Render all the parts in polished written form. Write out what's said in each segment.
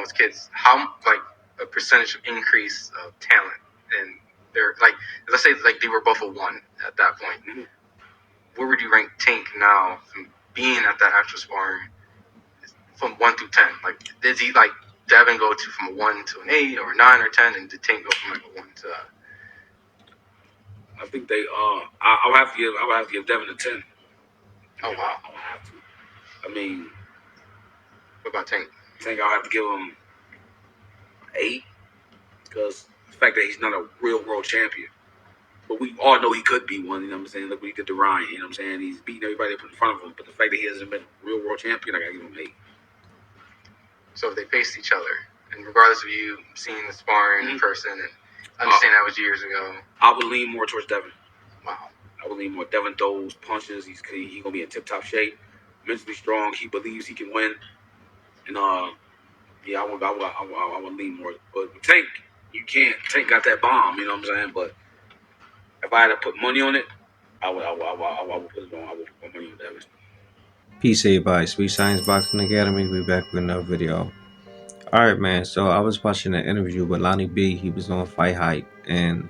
those kids, how like a percentage of increase of talent, and they're like, let's say like they were both a 1 at that point. Mm-hmm. Where would you rank Tank now from being at that actual sparring from 1 through 10? Like, did he like Devin go from a 1 to an 8 or 9 or 10, and did Tank go from like a 1 to? I think they. I would have to give Devin a 10. Oh wow! I would have to. I mean, what about Tank? I think I'll have to give him 8 because the fact that he's not a real world champion, but we all know he could be one. You know what I'm saying? Look what he did to Ryan. You know what I'm saying? He's beating everybody up in front of him, but the fact that he hasn't been a real world champion, I gotta give him 8. So if they faced each other, and regardless of you seeing the sparring in person and understand that was years ago, I would lean more towards Devin. Wow. I would lean more. Devin throws punches. He's gonna be in tip top shape, mentally strong. He believes he can win, and yeah, I would lean more. But Tank, you can't. Tank got that bomb. You know what I'm saying? But if I had to put money on it, I would put it on. I would put money on Devin. Peace, everybody. Sweet Science Boxing Academy. We're back with another video. Alright, man. So I was watching an interview with Lonnie B. He was on Fight Hype, and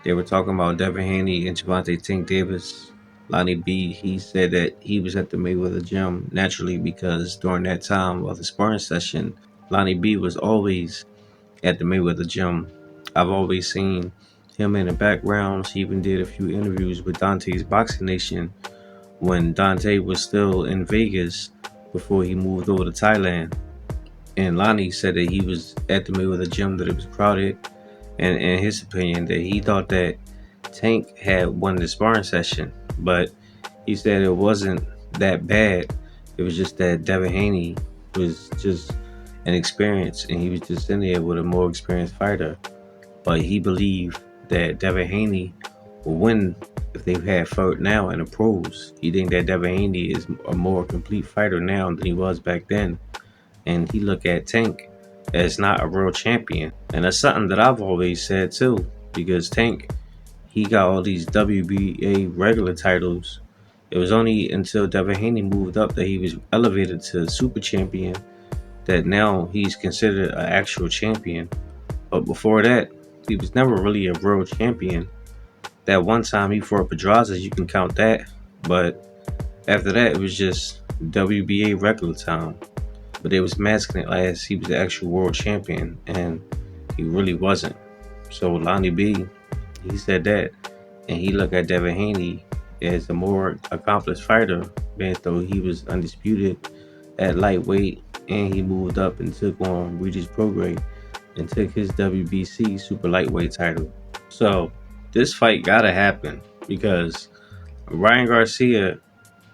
they were talking about Devin Haney and Gervonta Tank Davis. Lonnie B, he said that he was at the Mayweather gym naturally because during that time of the sparring session, Lonnie B was always at the Mayweather gym. I've always seen him in the background. He even did a few interviews with Dante's Boxing Nation when Dante was still in Vegas before he moved over to Thailand. And Lonnie said that he was at the Mayweather gym, that it was crowded, and in his opinion that he thought that Tank had won the sparring session, but he said it wasn't that bad. It was just that Devin Haney was just an experience, and he was just in there with a more experienced fighter. But he believed that Devin Haney will win if they've had fought now in the pros. He think that Devin Haney is a more complete fighter now than he was back then. And he look at Tank as not a real champion. And that's something that I've always said too, because Tank, he got all these WBA regular titles. It was only until Devin Haney moved up that he was elevated to super champion, that now he's considered an actual champion. But before that, he was never really a real champion. That one time he fought Pedraza, you can count that. But after that, it was just WBA regular time. But they was masking it as he was the actual world champion, and he really wasn't. So Lonnie B, he said that, and he looked at Devin Haney as a more accomplished fighter, being though he was undisputed at lightweight, and he moved up and took on Regis Prograis and took his WBC super lightweight title. So this fight gotta happen because Ryan Garcia,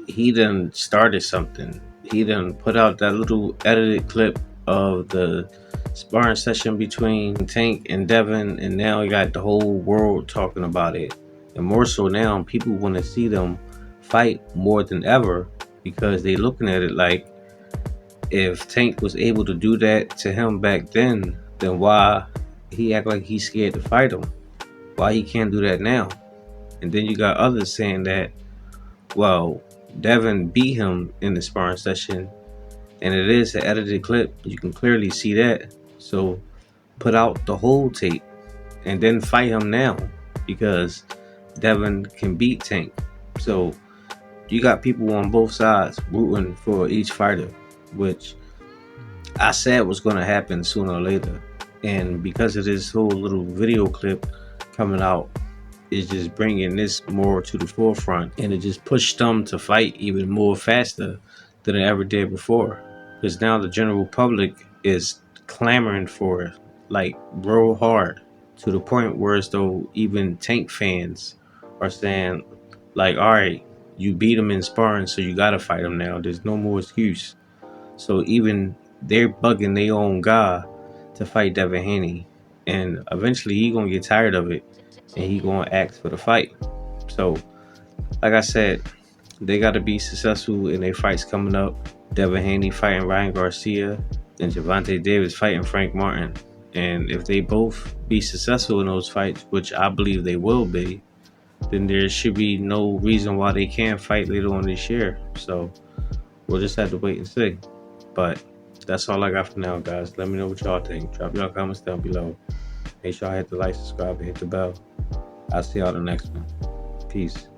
he done started something. He done put out that little edited clip of the sparring session between Tank and Devin, and now he got the whole world talking about it. And more so now, people want to see them fight more than ever because they looking at it like, if Tank was able to do that to him back then why he act like he's scared to fight him? Why he can't do that now? And then you got others saying that, well, Devin beat him in the sparring session, and it is an edited clip. You can clearly see that. So put out the whole tape and then fight him now, because Devin can beat Tank. So you got people on both sides rooting for each fighter, which I said was going to happen sooner or later. And because of this whole little video clip coming out, is just bringing this more to the forefront, and it just pushed them to fight even more faster than they ever did before, because now the general public is clamoring for it like real hard, to the point where as though even Tank fans are saying like, all right, you beat him in sparring, so you gotta fight him now. There's no more excuse. So even they're bugging their own guy to fight Devin Haney, and eventually he gonna get tired of it, and he gonna ask for the fight. So like I said, they gotta be successful in their fights coming up. Devin Haney fighting Ryan Garcia, and Gervonta Davis fighting Frank Martin. And if they both be successful in those fights, which I believe they will be, then there should be no reason why they can't fight later on this year. So we'll just have to wait and see. But that's all I got for now, guys. Let me know what y'all think. Drop your comments down below. Make sure I hit the like, subscribe, and hit the bell. I'll see y'all in the next one. Peace.